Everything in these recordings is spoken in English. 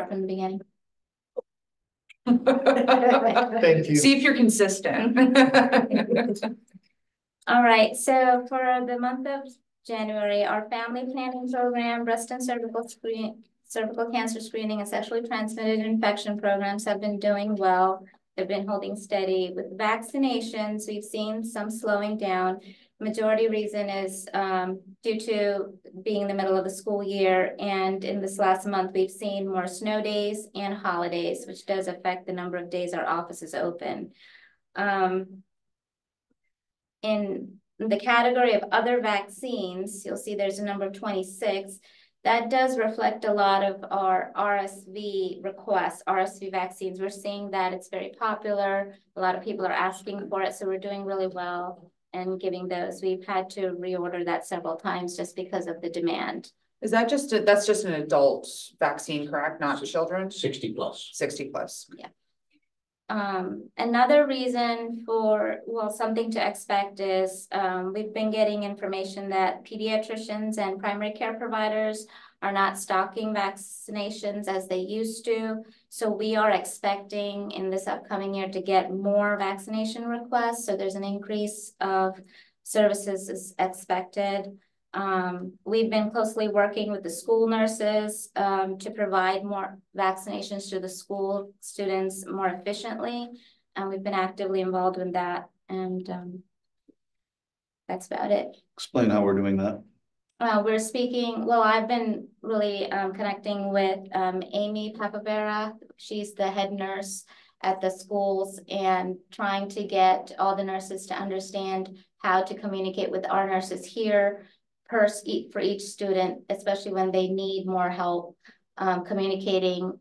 from the beginning. Thank you. See if you're consistent. All right, so for the month of January, our family planning program, breast and cervical cancer screening, and sexually transmitted infection programs have been doing well. They've been holding steady. With vaccinations, we've seen some slowing down. Majority reason is due to being in the middle of the school year, and in this last month, we've seen more snow days and holidays, which does affect the number of days our office is open. In the category of other vaccines, you'll see there's a number of 26. That does reflect a lot of our RSV requests, RSV vaccines. We're seeing that it's very popular. A lot of people are asking for it, so we're doing really well and giving those. We've had to reorder that several times just because of the demand. Is that just that's just an adult vaccine, correct? Not children? 60 plus. 60 plus. Yeah. Another reason for, well, something to expect is we've been getting information that pediatricians and primary care providers are not stocking vaccinations as they used to. So we are expecting in this upcoming year to get more vaccination requests. So there's an increase of services is expected. We've been closely working with the school nurses to provide more vaccinations to the school students more efficiently. And we've been actively involved in that. And that's about it. Explain how we're doing that. We're speaking, well, I've been really connecting with Amy Papavera. She's the head nurse at the schools and trying to get all the nurses to understand how to communicate with our nurses here for each student, especially when they need more help communicating,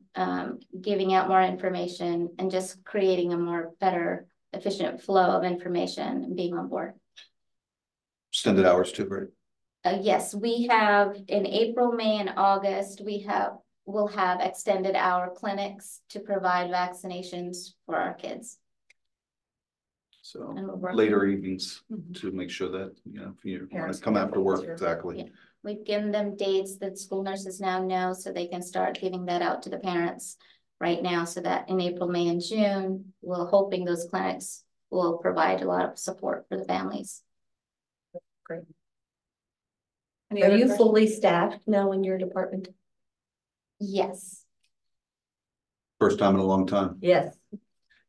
giving out more information, and just creating a more better, efficient flow of information and being on board. Extended hours too, right? Yes, we have in April, May, and August, we'll have extended hour clinics to provide vaccinations for our kids. So later evenings to make sure that, you know, if you want to come after work, exactly. Yeah. We've given them dates that school nurses now know, so they can start giving that out to the parents right now, so that in April, May, and June, we're hoping those clinics will provide a lot of support for the families. Great. Are you fully staffed now in your department? Yes. First time in a long time. Yes.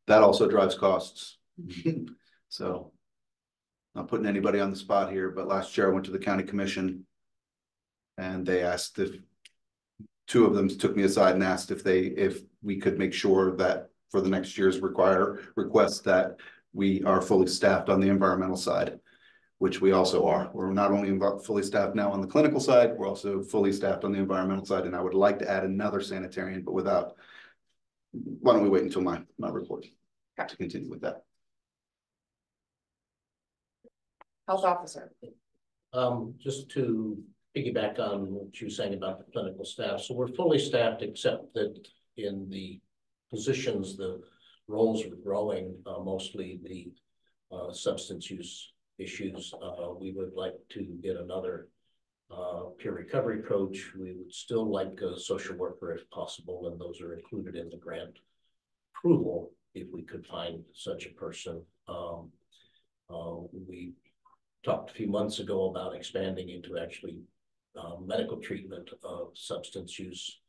That also drives costs. So, not putting anybody on the spot here, but last year I went to the county commission and they asked if two of them took me aside and asked if we could make sure that for the next year's request that we are fully staffed on the environmental side, which we also are. We're not only fully staffed now on the clinical side, we're also fully staffed on the environmental side. And I would like to add another sanitarian, but why don't we wait until my report to continue with that. Health officer. Just to piggyback on what you were saying about the clinical staff. So we're fully staffed, except that in the positions, the roles are growing, mostly the substance use issues. We would like to get another peer recovery coach. We would still like a social worker if possible, and those are included in the grant approval if we could find such a person. We talked a few months ago about expanding into actually medical treatment of substance use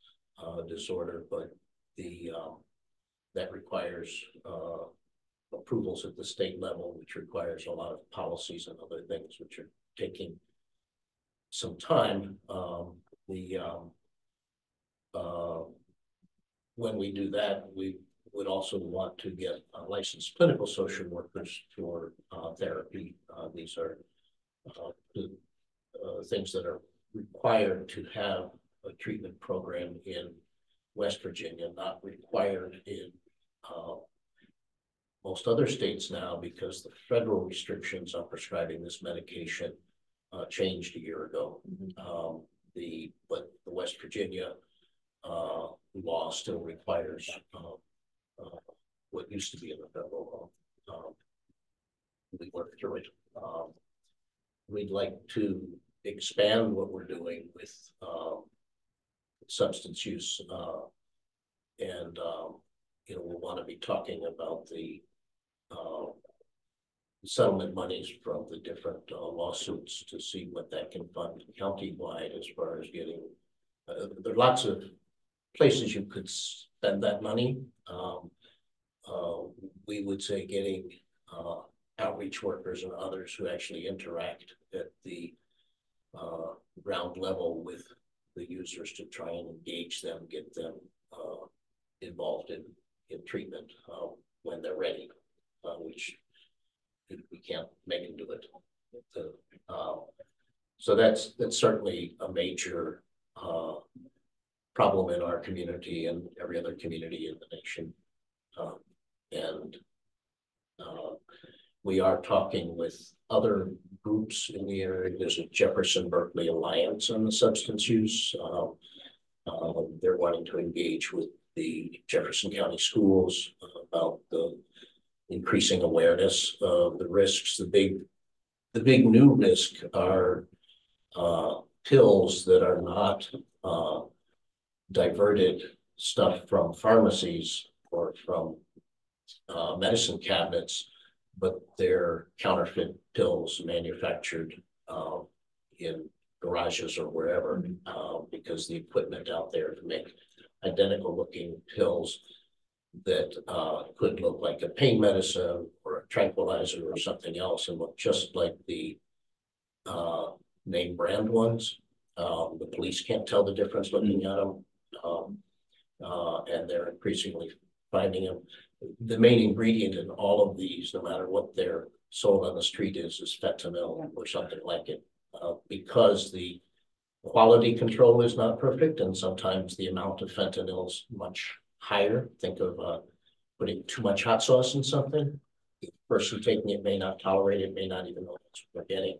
disorder, but that requires approvals at the state level, which requires a lot of policies and other things, which are taking some time. When we do that, we would also want to get licensed clinical social workers for therapy. These are things that are required to have a treatment program in West Virginia, not required in most other states now, because the federal restrictions on prescribing this medication changed a year ago. But the West Virginia law still requires what used to be in the federal law. We worked through it. We'd like to expand what we're doing with substance use And, we'll want to be talking about the settlement monies from the different lawsuits to see what that can fund countywide as far as getting, there are lots of places you could spend that money. We would say getting outreach workers and others who actually interact at the ground level with the users to try and engage them, get them involved in treatment when they're ready, which we can't make them do it. So that's certainly a major problem in our community and every other community in the nation. And we are talking with other groups in the area. There's a Jefferson Berkeley Alliance on the substance use. They're wanting to engage with the Jefferson County schools about the increasing awareness of the risks. The big new risk are pills that are not diverted stuff from pharmacies or from medicine cabinets, but they're counterfeit pills manufactured in garages or wherever, because the equipment out there to make identical looking pills that could look like a pain medicine or a tranquilizer or something else and look just like the name brand ones. The police can't tell the difference looking at them, and they're increasingly finding them. The main ingredient in all of these, no matter what they're sold on the street, is fentanyl or something like it, because the quality control is not perfect, and sometimes the amount of fentanyl is much higher. Think of putting too much hot sauce in something. The person taking it may not tolerate it, may not even know what they're getting.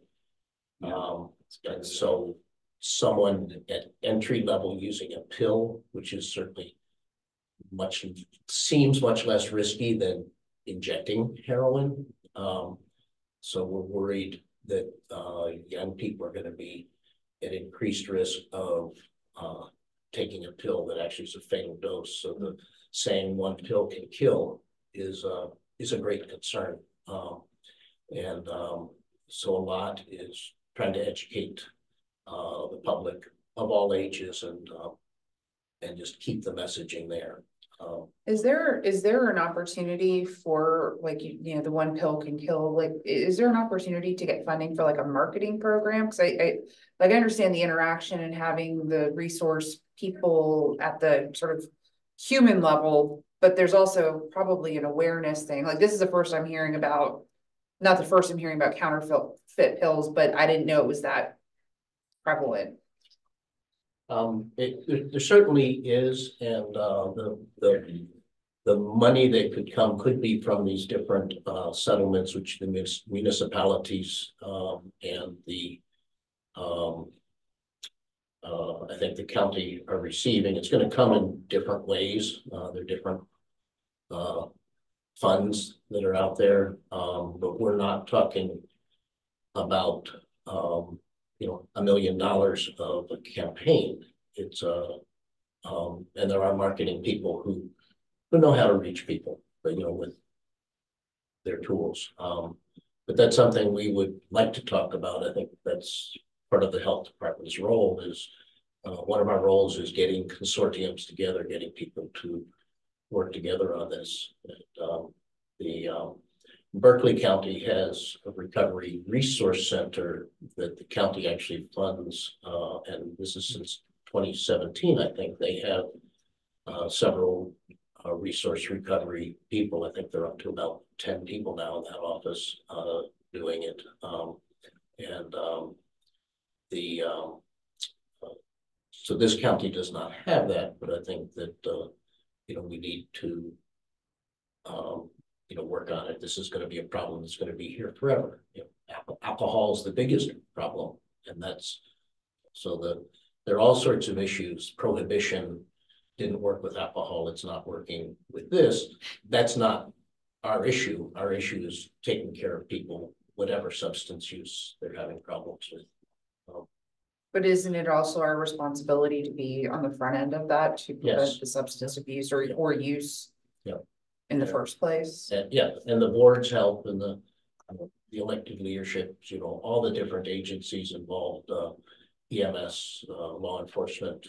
And so someone at entry level using a pill, which is certainly seems much less risky than injecting heroin. So we're worried that young people are going to be at increased risk of taking a pill that actually is a fatal dose. So the saying one pill can kill is a great concern. So a lot is trying to educate the public of all ages and just keep the messaging there. Is there an opportunity for, like, the one pill can kill, like, is there an opportunity to get funding for like a marketing program? Because I understand the interaction and having the resource people at the sort of human level, but there's also probably an awareness thing. Like, this is the first I'm hearing about, not the first I'm hearing about counterfeit pills, but I didn't know it was that prevalent. There certainly is, and the money that could be from these different settlements, which the municipalities and the I think the county are receiving. It's going to come in different ways. There are different funds that are out there, but we're not talking about $1 million of a campaign. It's and there are marketing people who know how to reach people, but with their tools. But that's something we would like to talk about. I think that's part of the health department's role. Is one of our roles is getting consortiums together, getting people to work together on this. And, Berkeley County has a recovery resource center that the county actually funds, and this is since 2017. I think they have several resource recovery people. I think they're up to about 10 people now in that office doing it. So this county does not have that, but I think that we need to work on it. This is going to be a problem that's going to be here forever. Alcohol is the biggest problem, and there are all sorts of issues. Prohibition didn't work with alcohol. It's not working with this. That's not our issue. Our issue is taking care of people, whatever substance use they're having problems with. But isn't it also our responsibility to be on the front end of that to Yes. prevent the substance abuse or use? Yeah. In the first place? And yeah, and the board's help and the elected leaderships, you know, all the different agencies involved, EMS, law enforcement,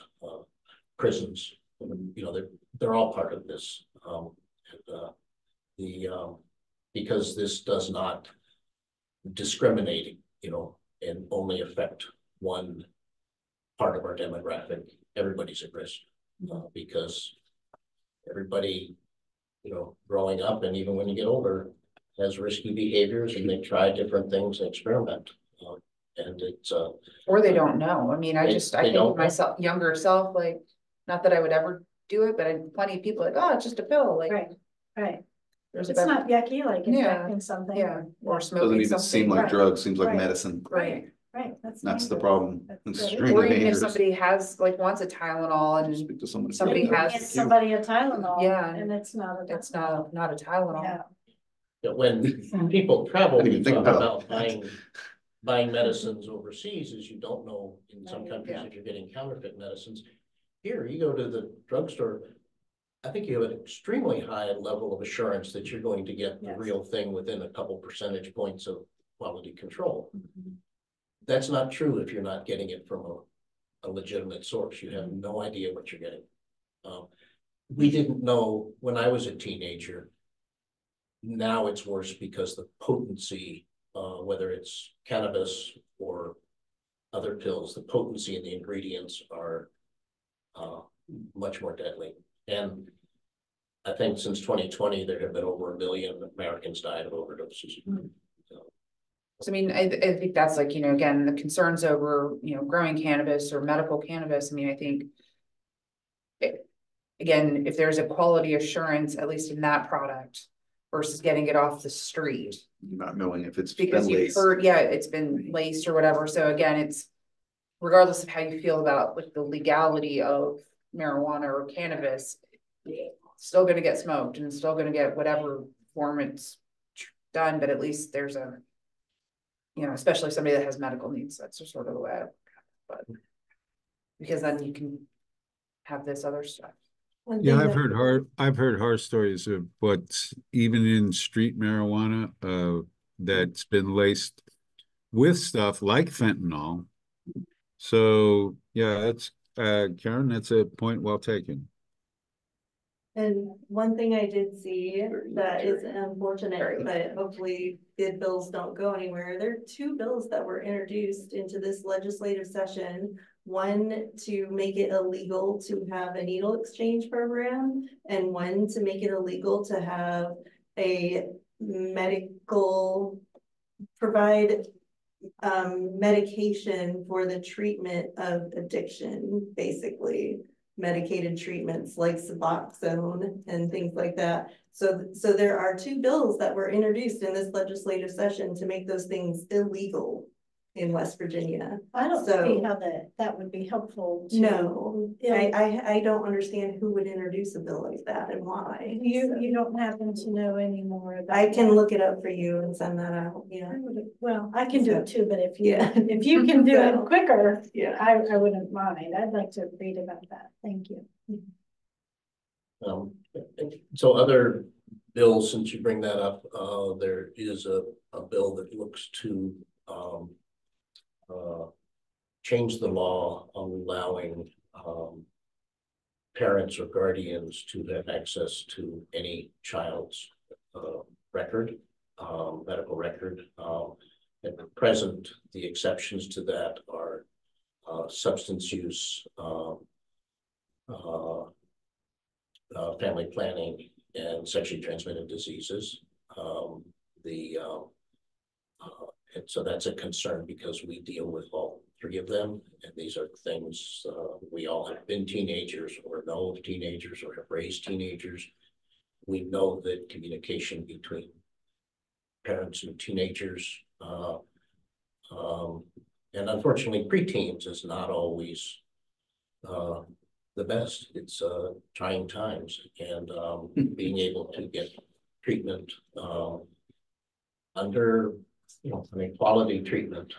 prisons, you know, they're all part of this. Because this does not discriminate, you know, and only affect one part of our demographic, everybody's at risk, because everybody, you know, growing up and even when you get older, has risky behaviors and they try different things and experiment. And it's Or they don't know. I mean, I They- think they of don't know. myself, younger self, like, not that I would ever do it, but I plenty of people like, oh, it's just a pill, like. Right, right. There's It's not yucky, like Yeah, injecting something. yeah, or Doesn't smoking even seem something. like Right. drugs, seems like Right. medicine. Right. Right, That's the dangerous. problem. That is. Extremely Or even if dangerous. somebody has, like, wants a Tylenol and Speak to somebody. somebody You has- give somebody a Tylenol. Yeah. And it's not a. it's not a Tylenol. Yeah. that when people travel, I didn't we even think talk about about buying medicines overseas, is you don't know in some Right. countries Yeah. if you're getting counterfeit medicines. Here, you go to the drugstore, I think you have an extremely high level of assurance that you're going to get the Yes. real thing within a couple percentage points of quality control. Mhm. That's not true if you're not getting it from a legitimate source. You have no idea what you're getting. We didn't know when I was a teenager. Now it's worse because the potency, whether it's cannabis or other pills, the potency and the ingredients are much more deadly. And I think since 2020, there have been over 1 million Americans died of overdoses. So I mean, I think that's like, you know, again, the concerns over, you know, growing cannabis or medical cannabis. I mean, I think. Again, if there's a quality assurance, at least in that product, versus getting it off the street. Not knowing if it's Because been you've laced. heard, yeah, it's been laced or whatever, so again, it's. Regardless of how you feel about like the legality of marijuana or cannabis. Still gonna get smoked and still gonna get whatever form it's done, but at least there's a. You know, especially somebody that has medical needs, that's just sort of the way I look at it, but. Because then you can have this other stuff. Yeah, I've heard horror stories of what's even in street marijuana, that's been laced with stuff like fentanyl. So, yeah, that's, Karen, that's a point well taken. And one thing I did see that is unfortunate, but hopefully the bills don't go anywhere. There are 2 bills that were introduced into this legislative session. One to make it illegal to have a needle exchange program, and one to make it illegal to have a provide medication for the treatment of addiction, basically. Medicated treatments like Suboxone and things like that. So there are 2 bills that were introduced in this legislative session to make those things illegal in West Virginia. I don't So- see how that would be helpful to. No, Yeah. I don't understand who would introduce a bill like that and why. You don't happen to know any more about. I can that? look it up for you and send that out, yeah. Well, I can do it too, but if you, Yeah. if you can do So- it quicker, Yeah. I wouldn't mind. I'd like to read about that. Thank you. So other bills, since you bring that up, there is a bill that looks to change the law allowing parents or guardians to have access to any child's record, medical record. At present, the exceptions to that are substance use, family planning, and sexually transmitted diseases. And so that's a concern because we deal with all 3 of them. And these are things we all have been teenagers or know of teenagers or have raised teenagers. We know that communication between parents and teenagers and unfortunately preteens is not always the best. It's trying times, and being able to get treatment under, quality treatment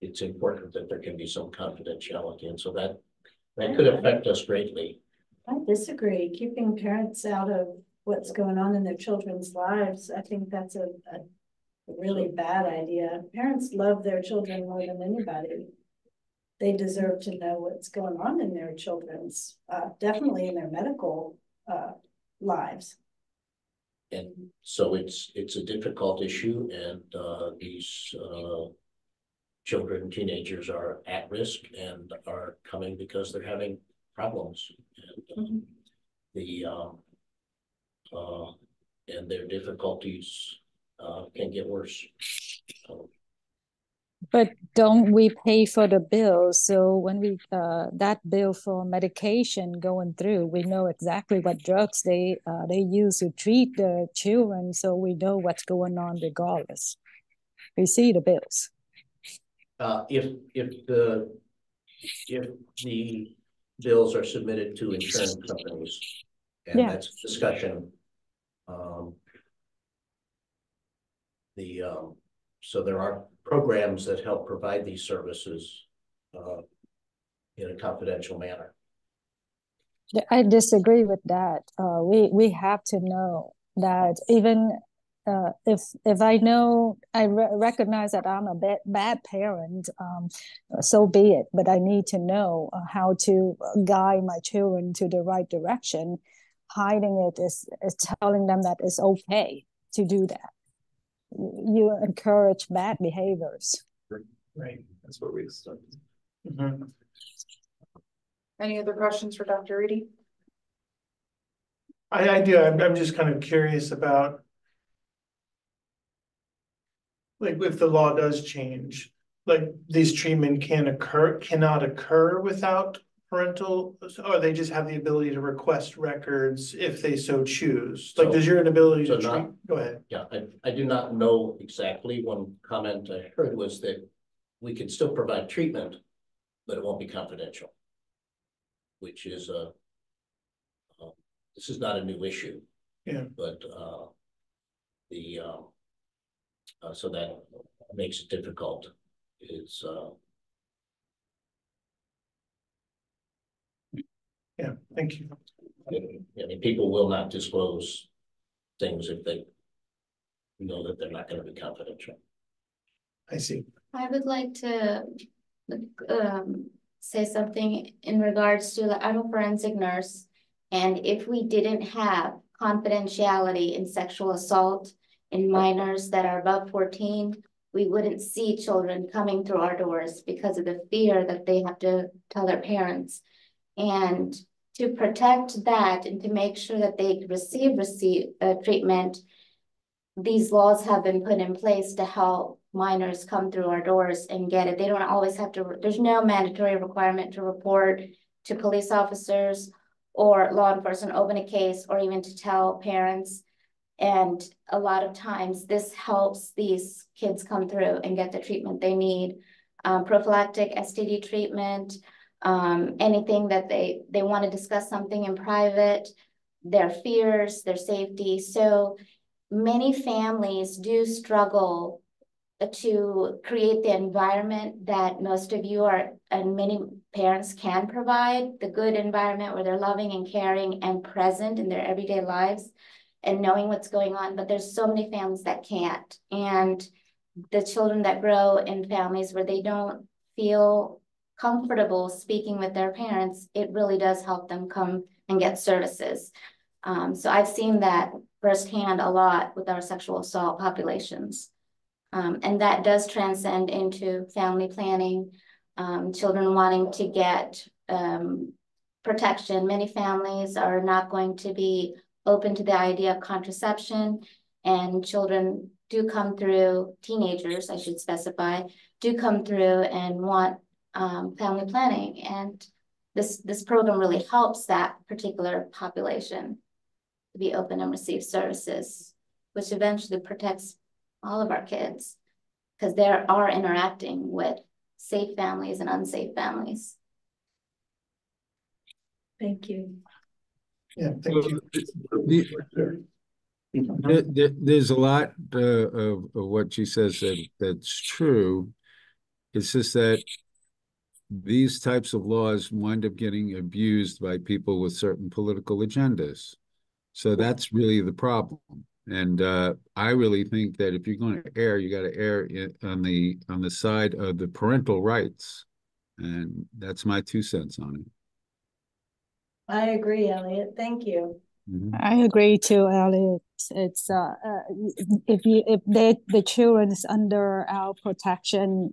it's important that there can be some confidentiality, and so that could affect us greatly. I disagree. Keeping parents out of what's going on in their children's lives, I think that's a really bad idea. Parents love their children more than anybody. They deserve to know what's going on in their children's, definitely in their medical lives. And so it's a difficult issue, and these children, teenagers are at risk and are coming because they're having problems. And and their difficulties can get worse. But don't we pay for the bill? So when we that bill for medication going through, we know exactly what drugs they use to treat the children, so we know what's going on regardless. We see the bills. If the bills are submitted to insurance companies, and Yeah. that's discussion. So there are programs that help provide these services in a confidential manner. I disagree with that. We have to know that even if I know, I recognize that I'm a bad parent, so be it. But I need to know how to guide my children to the right direction. Hiding it is telling them that it's okay to do that. You encourage bad behaviors. Right, that's where we start. Any other questions for Dr. Reedy? I do. I'm just kind of curious about, like, if the law does change, like these treatment cannot occur without parental, or they just have the ability to request records if they so choose. Like, does your inability to treat? Go ahead. Yeah, I do not know exactly. One comment I heard was that we could still provide treatment, but it won't be confidential, which is this is not a new issue. Yeah. But so that makes it difficult. Is Yeah, thank you. I mean, people will not disclose things if they know that they're not going to be confidential. I see. I would like to say something in regards to I'm a forensic nurse, and if we didn't have confidentiality in sexual assault in minors that are above 14, we wouldn't see children coming through our doors because of the fear that they have to tell their parents. And to protect that and to make sure that they receive treatment, these laws have been put in place to help minors come through our doors and get it. They don't always have to, there's no mandatory requirement to report to police officers or law enforcement, open a case, or even to tell parents. And a lot of times this helps these kids come through and get the treatment they need. Prophylactic STD treatment, anything that they want to discuss something in private, their fears, their safety. So many families do struggle to create the environment that most of you are, and many parents can provide, the good environment where they're loving and caring and present in their everyday lives and knowing what's going on. But there's so many families that can't. And the children that grow in families where they don't feel comfortable speaking with their parents, it really does help them come and get services. So I've seen that firsthand a lot with our sexual assault populations. And that does transcend into family planning, children wanting to get protection. Many families are not going to be open to the idea of contraception, and children do come through, teenagers, I should specify, do come through and want family planning. And this program really helps that particular population to be open and receive services, which eventually protects all of our kids, because they are interacting with safe families and unsafe families. Thank you. Yeah, thank you. There's a lot of what she says that's true. It's just that these types of laws wind up getting abused by people with certain political agendas. So that's really the problem. And I really think that if you're going to err, you got to err on the side of the parental rights. And that's my 2 cents on it. I agree, Elliot. Thank you. I agree too, Elliot. It's if the children's under our protection,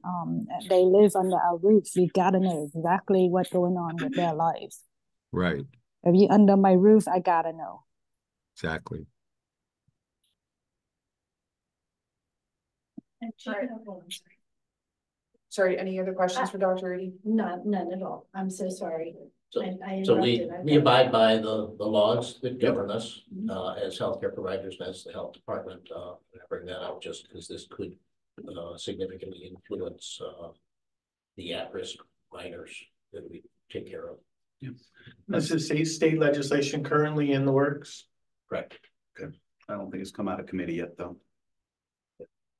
they live under our roof, we gotta know exactly what's going on with their lives. Right. If you under my roof, I gotta know. Exactly. Sorry, any other questions for Dr. Reedy? None at all. I'm so sorry. So, I so we interrupted. abide by the laws that govern us, as healthcare providers and as the health department. I bring that out just because this could, significantly influence, the at-risk minors that we take care of. This is state legislation currently in the works. Correct. Okay. I don't think it's come out of committee yet, though.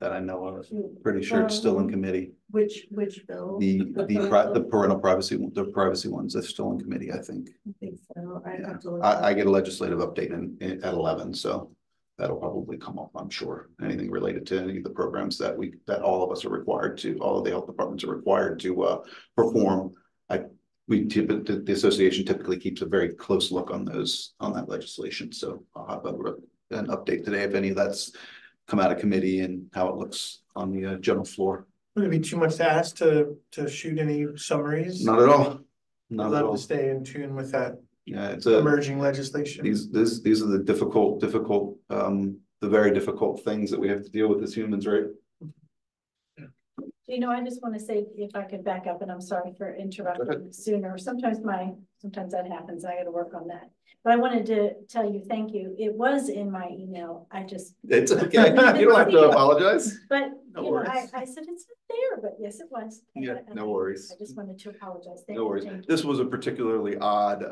That I know of. Pretty sure it's still in committee. Which bill? The parental privacy, the privacy ones are still in committee, I think. I think so. I Yeah. have to look. I get a legislative update at 11, so that'll probably come up, I'm sure. Anything related to any of the programs that all of us are required to, all of the health departments are required to perform. The association typically keeps a very close look on that legislation. So I'll have an update today if any of that's come out of committee and how it looks on the general floor. Would it be too much to ask to shoot any summaries? Not at all. I'd Not at love all. to stay in tune with that Yeah, it's emerging legislation. These are the difficult, the very difficult things that we have to deal with as humans, right? You know, I just want to say, if I could back up, and I'm sorry for interrupting sooner. Sometimes that happens. I got to work on that. But I wanted to tell you, thank you. It was in my email. It's okay. You don't have to apologize. But No you know, worries. I said it's not there, but yes, it was. Yeah, no worries. I just wanted to apologize. No worries. This was a particularly odd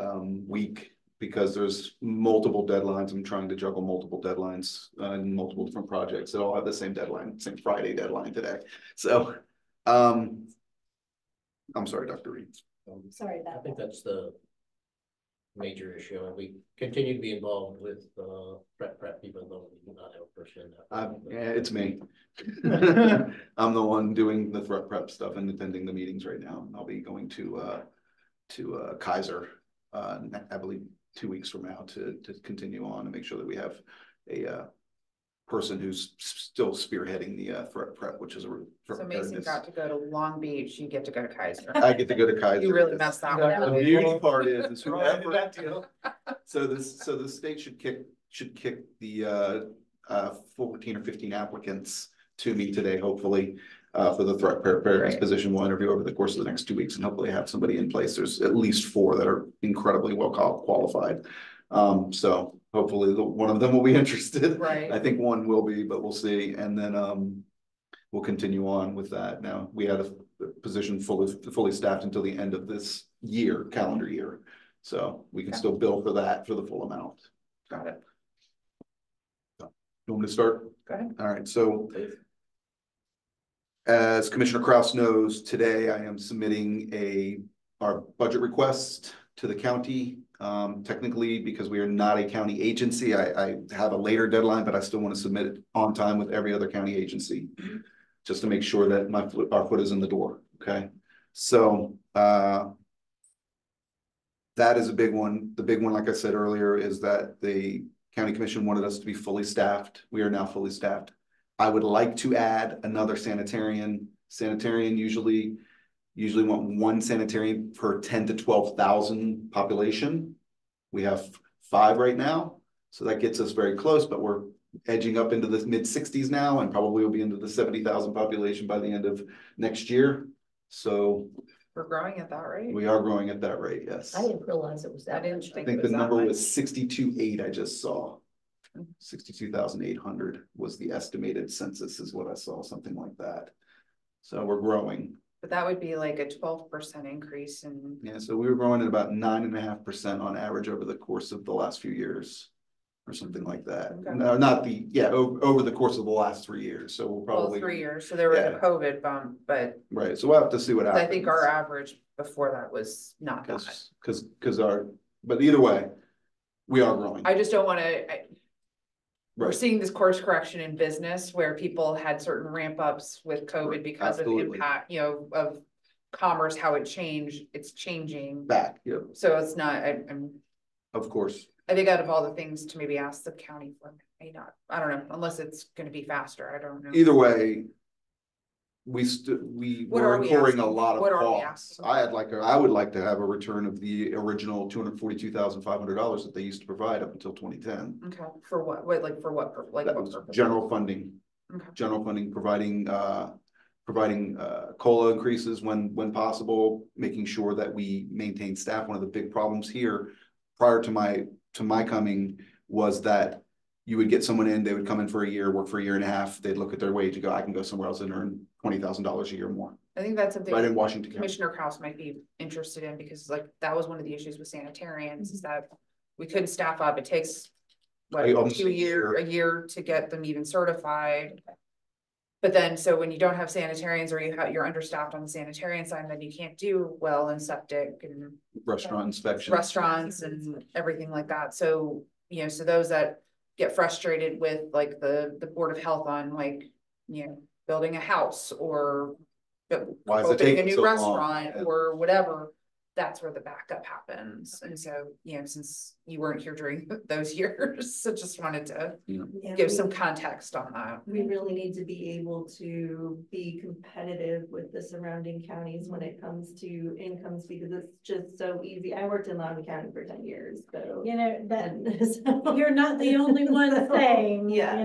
week because there's multiple deadlines. I'm trying to juggle multiple deadlines and multiple different projects that all have the same deadline, same Friday deadline today. So, I'm sorry, Dr. Reed. Sorry about I think that. that's the major issue, and we continue to be involved with prep, even though we do not have a person. Yeah, it's me. I'm the one doing the threat prep stuff and attending the meetings right now. I'll be going to Kaiser, I believe 2 weeks from now to continue on and make sure that we have a person who's still spearheading the threat prep, which is a So Mason got to go to Long Beach, you get to go to Kaiser. I get to go to Kaiser. You really messed that one The up. beauty part is Whoever that deal. so the state should kick the 14 or 15 applicants to me today, hopefully, for the threat preparedness position. We'll interview over the course of the next 2 weeks and hopefully have somebody in place. There's at least 4 that are incredibly well qualified. So hopefully one of them will be interested. Right. I think one will be, but we'll see. And then we'll continue on with that. Now we had a position fully staffed until the end of this calendar year. So we can still bill for that for the full amount. Got it. You want me to start? Go ahead. All right, so as Commissioner Kraus knows, today I am submitting our budget request to the county. Technically, because we are not a county agency, I have a later deadline, but I still want to submit it on time with every other county agency, just to make sure that our foot is in the door. Okay, so that is a big one. The big one, like I said earlier, is that the county commission wanted us to be fully staffed. We are now fully staffed. I would like to add another sanitarian. Sanitarian usually want 1 sanitarian per 10 to 12,000 population. We have 5 right now, so that gets us very close, but we're edging up into the mid 60s now, and probably will be into the 70,000 population by the end of next year. So We're growing at that rate. we are growing at that rate, yes. I didn't realize it was that. I didn't much. I think think it the was that number much. was 62,800 I just saw. 62,800 was the estimated census is what I saw, something like that. So we're growing. But that would be like a 12% increase in. Yeah, so we were growing at about 9.5% on average over the course of the last few years. or something like that. Okay. No, not the, yeah, over the course of the last 3 years, so we'll Well, probably. 3 years, so there was a Yeah. COVID bump, but Right, so we'll have to see what happens. I think our average before that was not that. Cause but either way, we are growing. I just don't wanna, we're Right. seeing this course correction in business where people had certain ramp ups with COVID because Absolutely. of impact, of commerce, how it changed, it's changing. Back, yeah, So it's not, of course. I think out of all the things to maybe ask the county for, may not, I don't know, unless it's gonna be faster, I don't know. Either way, we What were are we incurring a asking? lot of What are we costs. asking? I would like to have a return of the original $242,500 that they used to provide up until 2010. Okay, for what, wait, like, for what, like, That what was purpose? general funding. Okay. General funding, providing COLA increases when possible, making sure that we maintain staff. One of the big problems here prior to my coming was that you would get someone in, they would come in for a year, work for a year and a half, they'd look at their wage and go, I can go somewhere else and earn $20,000 a year more. I think that's something Right in Washington County. Commissioner Kraus might be interested in, because like, that was one of the issues with sanitarians, is that we couldn't staff up, it takes what, Almost a year to get them even certified. But then, so when you don't have sanitarians, or you're understaffed on the sanitarian side, then you can't do well in septic and Restaurant inspection. restaurants and everything like that. So, so those that get frustrated with like the Board of Health on like, building a house or Why is it opening a taking new so long? restaurant Yeah. or whatever, that's where the backup happens. And so, since you weren't here during those years, so just wanted to Yeah, give some context on that. we really need to be able to be competitive with the surrounding counties when it comes to incomes, because it's just so easy. I worked in Loudoun County for 10 years, so. You know, that, So- you're not the only one saying, Yeah.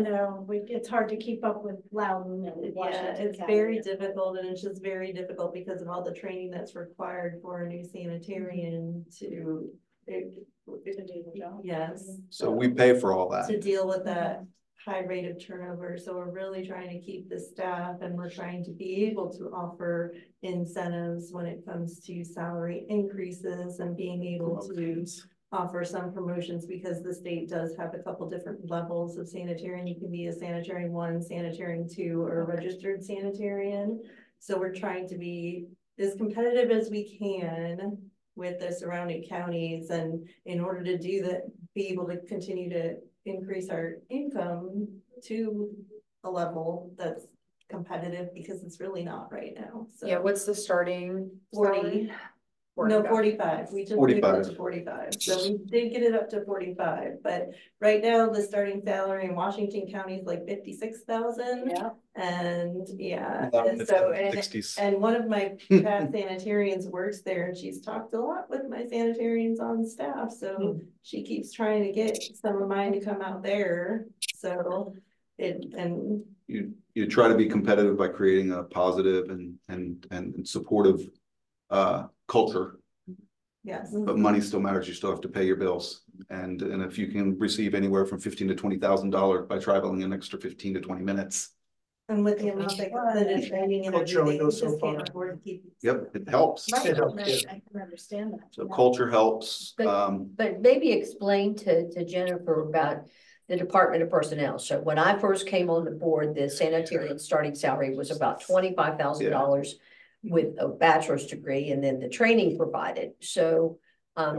it's hard to keep up with Loudoun and Yeah, Washington it's County. very difficult, and it's just very difficult because of all the training that's required for a new sanitarian to To do the job. yes. So we pay for all that. To deal with that high rate of turnover. So we're really trying to keep the staff, and we're trying to be able to offer incentives when it comes to salary increases and being able to offer some promotions, because the state does have a couple different levels of sanitarian. You can be a sanitarian 1, sanitarian 2, or a registered sanitarian. So we're trying to be as competitive as we can with the surrounding counties, and in order to do that, be able to continue to increase our income to a level that's competitive, because it's really not right now. So Yeah, what's the starting? 40. salary? No, 45. We just moved it 45. to 45. So we did get it up to 45, but right now the starting salary in Washington County is like 56,000. Yeah. And yeah, About and so, 60s. and one of my past sanitarians works there, and she's talked a lot with my sanitarians on staff. So she keeps trying to get some of mine to come out there. So and You try to be competitive by creating a positive and supportive culture, yes. but money still matters. You still have to pay your bills. And if you can receive anywhere from $15,000 to $20,000 by traveling an extra 15 to 20 minutes. And with the amount that goes into training and Culture only everything, we goes so just can't far. afford to keep. Yep, it helps. Right, It helps, yeah. I can understand that. So culture helps. But maybe explain to Jennifer about the Department of Personnel. So when I first came on the board, the sanitarian starting salary was about $25,000 with a bachelor's degree, and then the training provided. So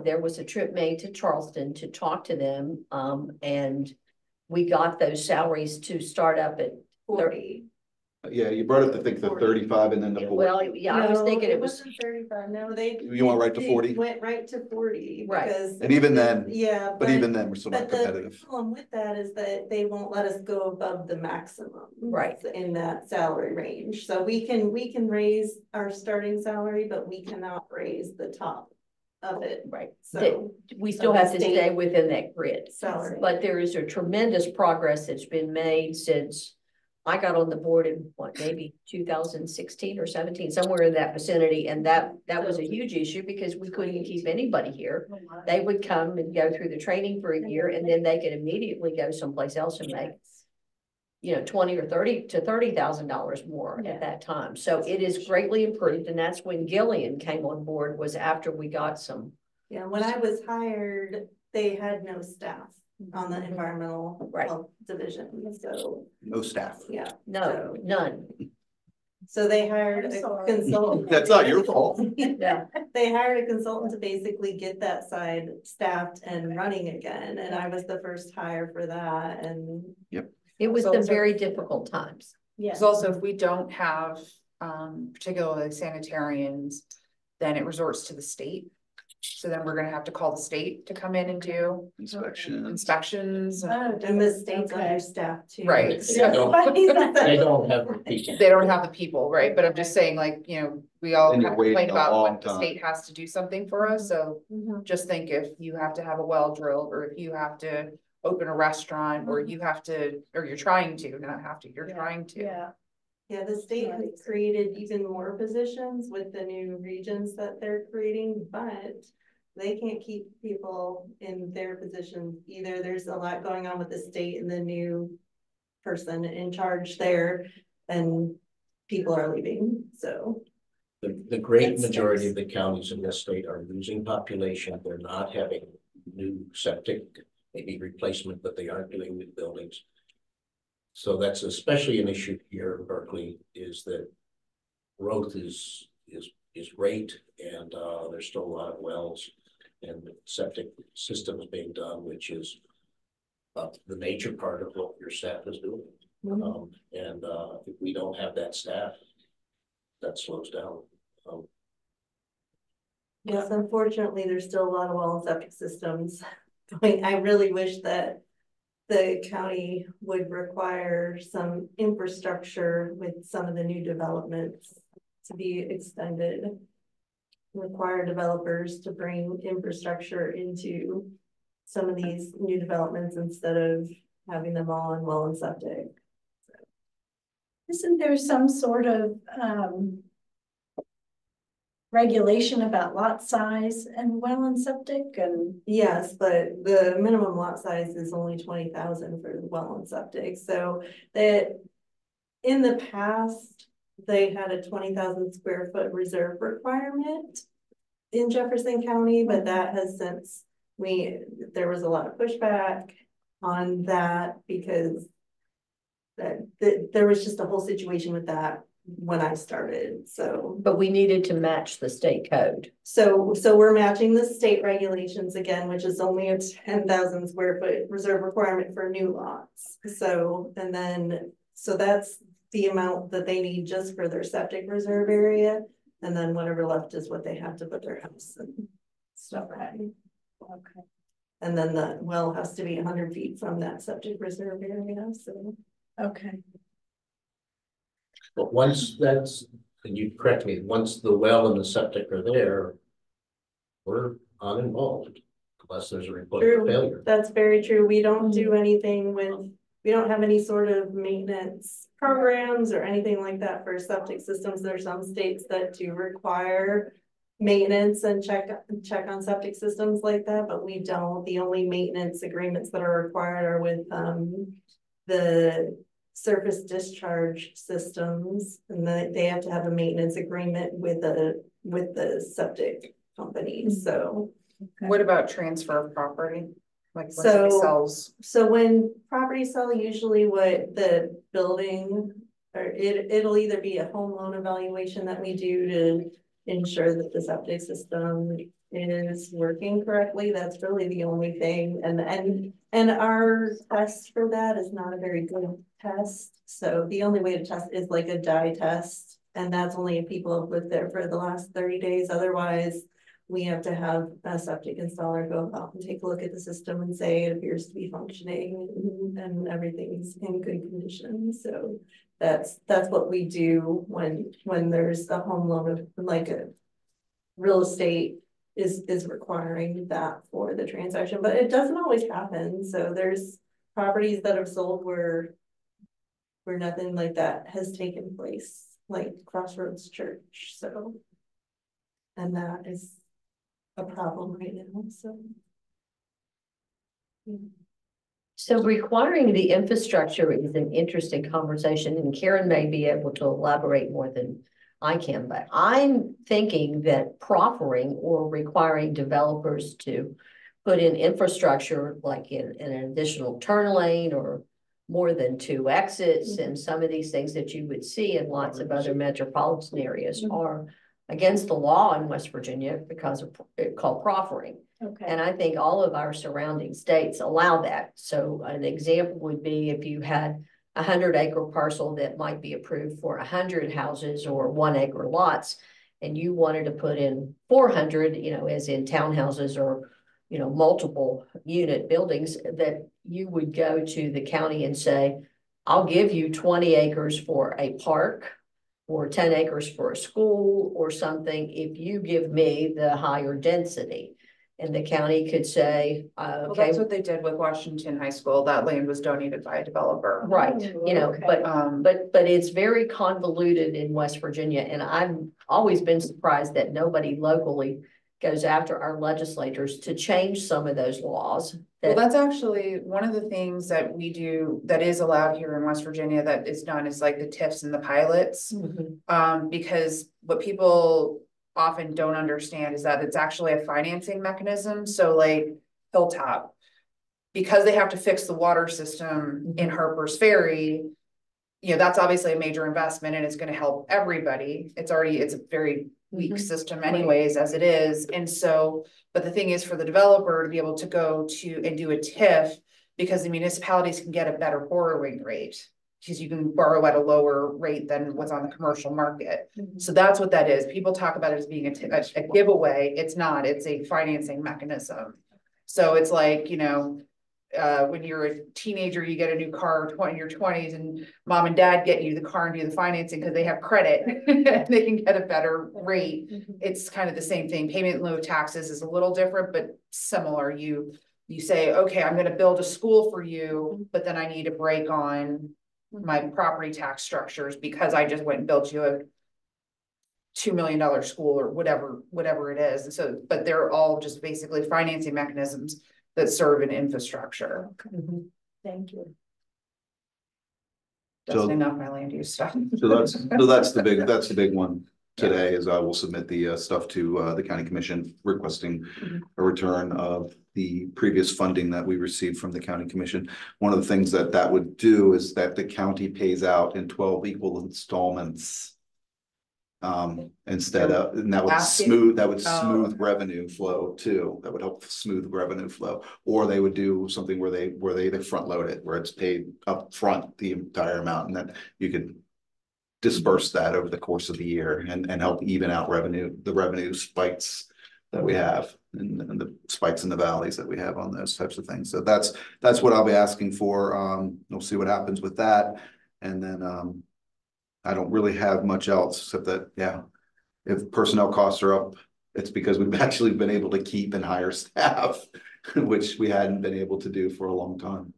there was a trip made to Charleston to talk to them, and we got those salaries to start up at 40. Yeah, you brought up to think the 35 and then the 40. Well, yeah, I was No, thinking it was, wasn't 35. No, they. You went right to they 40? Went right to 40. Right. Because And even then, yeah, but even then, we're still not but the competitive. problem with that is that they won't let us go above the maximum. Right. In that salary range. So we can raise our starting salary, but we cannot raise the top of it. right, So we still have to stay within that grid. salary. But there is a tremendous progress that's been made since I got on the board in maybe 2016 or 17, somewhere in that vicinity. And that was a huge issue because we couldn't keep anybody here. They would come and go through the training for a year, and then they could immediately go someplace else and make, $20 or $30,000 more at that time. So it is greatly improved. And that's when Gillian came on board, was after we got some. Yeah, when I was hired, they had no staff on the environmental Right. health division, so, No staff. yeah. No, none. So they hired I'm a sorry. consultant. That's not your fault. Yeah. They hired a consultant to basically get that side staffed and running again, and I was the first hire for that, and. It was So the also- very difficult times. Yeah. Because also if we don't have, particularly sanitarians, then it resorts to the state. So then we're gonna have to call the state to come in and do Inspection. inspections. Oh, And the state's okay. understaffed too. Right. They don't have the people. They don't have the people, right? But I'm just saying, like, we all And you're kind of complain waiting a about long when the time. state has to do something for us, so Mhm. just think if you have to have a well drilled, or if you have to open a restaurant, or you have to, or you're trying to, not have to, you're Yeah. trying to. Yeah, Yeah, the state has created even more positions with the new regions that they're creating, but they can't keep people in their positions either. There's a lot going on with the state and the new person in charge there, and people are leaving, so. The great That's majority nice. of the counties in this state are losing population. They're not having new septic, maybe replacement, but they aren't doing new buildings. So that's especially an issue here in Berkeley, is that growth is great, and there's still a lot of wells and septic systems being done, which is the major part of what your staff is doing. If we don't have that staff, that slows down. Yes, unfortunately, there's still a lot of well and septic systems. I really wish that the county would require some infrastructure with some of the new developments to be extended. Require developers to bring infrastructure into some of these new developments instead of having them all on well and septic. isn't there some sort of, regulation about lot size and well and septic and? Yes, but the minimum lot size is only 20,000 for the well and septic, so that in the past, they had a 20,000 square foot reserve requirement in Jefferson County, but that has since there was a lot of pushback on that because there was just a whole situation with that when I started, so. But we needed to match the state code. So we're matching the state regulations again, which is only a 10,000 square foot reserve requirement for new lots. So, so that's the amount that they need just for their septic reserve area. And then whatever left is what they have to put their house and stuff in. Okay. And then the well has to be 100 feet from that septic reserve area, so. Okay. But once that's, and you correct me, once the well and the septic are there, we're uninvolved unless there's a report of True, failure. that's very true. We don't do anything we don't have any sort of maintenance programs or anything like that for septic systems. There's some states that do require maintenance and check on septic systems like that, but we don't. The only maintenance agreements that are required are with the surface discharge systems, and they have to have a maintenance agreement with the septic company. So What about transfer of property? Like when somebody So- sells, So when property sell, usually what the building, or it'll either be a home loan evaluation that we do to ensure that the septic system is working correctly. That's really the only thing. And our test for that is not a very good test. So the only way to test is like a dye test. And that's only if people have lived there for the last 30 days. Otherwise, we have to have a septic installer go out and take a look at the system and say it appears to be functioning and everything's in good condition. So that's what we do when there's a home loan of like a real estate is requiring that for the transaction, but it doesn't always happen. So there's properties that have sold where nothing like that has taken place, like Crossroads Church. So, and that is a problem right now, so. Yeah. So requiring the infrastructure is an interesting conversation, and Karen may be able to elaborate more than I can, but I'm thinking that proffering or requiring developers to put in infrastructure like in an additional turn lane or more than 2 exits, and some of these things that you would see in lots of other metropolitan areas are against the law in West Virginia because of it called proffering. Okay. And I think all of our surrounding states allow that. So an example would be if you had 100-acre parcel that might be approved for 100 houses or 1-acre lots, and you wanted to put in 400, you know, as in townhouses or, you know, multiple unit buildings, that you would go to the county and say, I'll give you 20 acres for a park or 10 acres for a school or something if you give me the higher density. And the county could say, Well, okay, that's what they did with Washington High School. That land was donated by a developer. right, you know, Okay. but it's very convoluted in West Virginia, and I've always been surprised that nobody locally goes after our legislators to change some of those laws. Well, that's actually one of the things that we do that is allowed here in West Virginia that is done is like the TIFs and the pilots. Because what people often don't understand is that it's actually a financing mechanism. So like Hilltop, because they have to fix the water system in Harper's Ferry, you know, that's obviously a major investment and it's going to help everybody. It's a very weak system anyways, as it is. And so, but the thing is for the developer to be able to go to and do a TIF, because the municipalities can get a better borrowing rate, because you can borrow at a lower rate than what's on the commercial market. So that's what that is. People talk about it as being a giveaway. It's not, it's a financing mechanism. So it's like, you know, when you're a teenager, you get a new car in your 20s and mom and dad get you the car and do the financing because they have credit. They can get a better rate. It's kind of the same thing. Payment in lieu of taxes is a little different, but similar. You say, okay, I'm going to build a school for you, but then I need a break on my property tax structures because I just went and built you a $2 million school or whatever it is. And so, but they're all just basically financing mechanisms that serve an infrastructure. Thank you. That's enough my land use stuff. So that's the big one today is I will submit the stuff to the county commission requesting a return of the previous funding that we received from the county commission. One of the things that would do is that the county pays out in 12 equal installments. Instead of, and that would smooth revenue flow too. That would help smooth revenue flow. Or they would do something where they either front load it, where it's paid up front the entire amount, and then you could disperse that over the course of the year and help even out the revenue spikes that we have and the spikes in the valleys that we have on those types of things. So that's what I'll be asking for. We'll see what happens with that. And then I don't really have much else except that, yeah, if personnel costs are up, it's because we've actually been able to keep and hire staff, which we hadn't been able to do for a long time.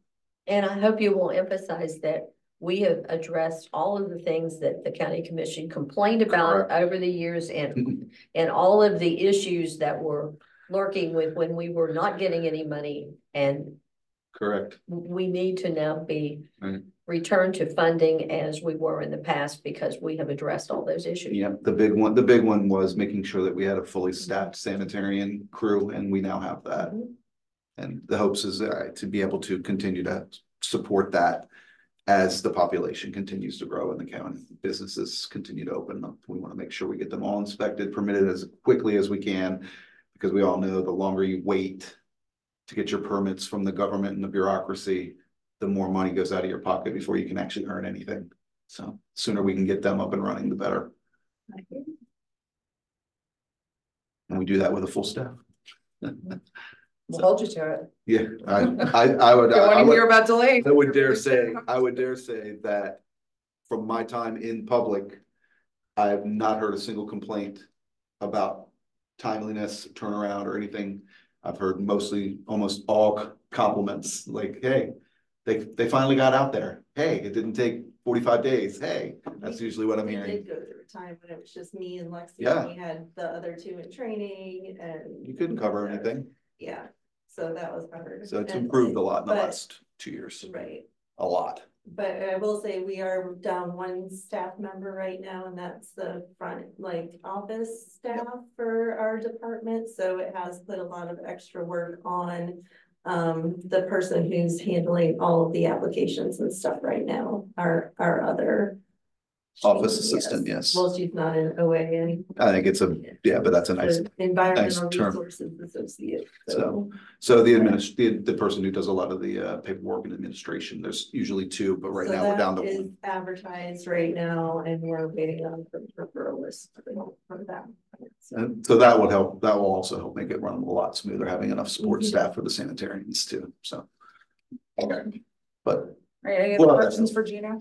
And I hope you will emphasize that we have addressed all of the things that the county commission complained about over the years and all of the issues that were lurking with when we were not getting any money. And correct. We need to now be return to funding as we were in the past because we have addressed all those issues. Yeah, the big one was making sure that we had a fully staffed sanitarian crew, and we now have that. And the hopes is to be able to continue to support that as the population continues to grow in the county. Businesses continue to open up. We want to make sure we get them all inspected, permitted as quickly as we can, because we all know the longer you wait to get your permits from the government and the bureaucracy, the more money goes out of your pocket before you can actually earn anything. So sooner we can get them up and running, the better. And we do that with a full staff. We'll hold you to it. Yeah, I would. Don't want to hear about delays. I would dare say that from my time in public, I have not heard a single complaint about timeliness, turnaround, or anything. I've heard almost all compliments, like, hey, they finally got out there. Hey, it didn't take 45 days. Hey, that's usually what I'm hearing. We did go through a time when it was just me and Lexi. Yeah. And we had the other two in training and. You couldn't cover anything. Yeah, so that was hard. So it's improved a lot in the last 2 years. Right. A lot. But I will say we are down one staff member right now, and that's the front, like, office staff for our department, so it has put a lot of extra work on the person who's handling all of the applications and stuff right now, our other Office assistant, yes. Well, she's not in OA anymore. I think it's yeah, but that's a nice, Environmental nice term. Resources Associate, so the person who does a lot of the paperwork and administration, there's usually two, but right So now we're down to that is one. advertised right now, and we're waiting on referral list for that. And so that would help, that will also help make it run a lot smoother, having enough support Mhm. staff for the sanitarians too, so. Okay, but. All right, any Well, other questions for Gina?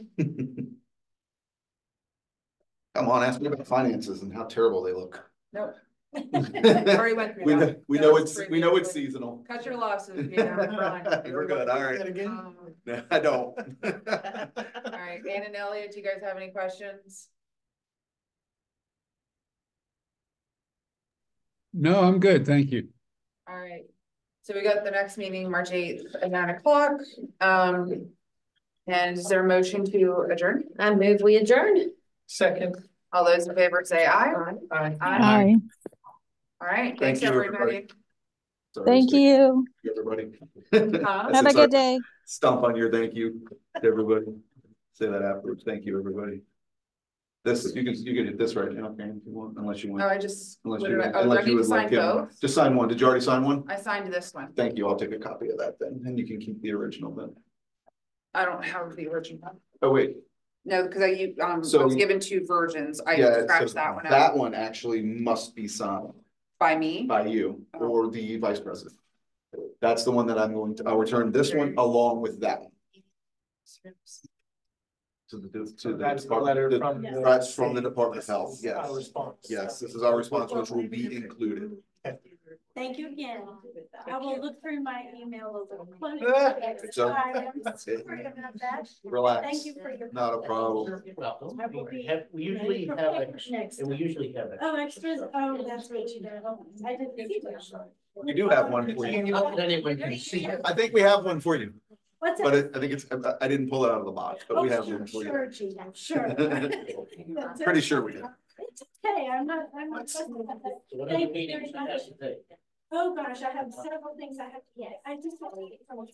Come on, ask me about finances and how terrible they look. Nope. Already went through that. We That know was we know it's previously. seasonal. Cut your losses, Gina. We're fine. We're good, all right. No, I don't. All right, Ann and Elliot, do you guys have any questions? No, I'm good, thank you. All right, so we got the next meeting, March 8th at 9 o'clock. And is there a motion to adjourn? I move we adjourn. Second. All those in favor say aye. Aye. Aye. All right, Thank thanks you, everybody. Sorry, Thank you. everybody. Huh? Have a good day. Stomp on your thank you, to everybody. Say that afterwards. Thank you, everybody. This, you can hit this right now, Karen, if you want, unless you No, want. I just, Unless what you, do I, oh, do I unless you need to would like sign him. both? Just sign one. Did you already sign one? I signed this one. Thank you. I'll take a copy of that then, and you can keep the original then. I don't have the original. Oh, wait. No, because I So- was given two versions. I Yeah, so scratched that one out. that one actually must be signed By me? by you Oh. or the vice president. That's the one that I'm going to, I'll return this one along with that one. To the That's the letter from the. That's from the Department of Health, yes. Our response. Yes, this is our response, which will be included. Thank you again. I will look through my email a little. So- I'm sorry about that. Relax. Thank you for your. Not a problem. You're welcome. I will be We usually have, next and we time. usually have. Oh, extras, oh, that's what you did. I didn't see that. We do have one for you. Not that anyone can see it. I think we have one for you, What's but that? I think it's, I didn't pull it out of the box, but we have one for Sure, you. Gina, sure. Pretty sure we do. It's okay, I'm not. So what are the Thank you meetings very that has much. to take? Oh, gosh, I have several things I have to get. I just want to get from.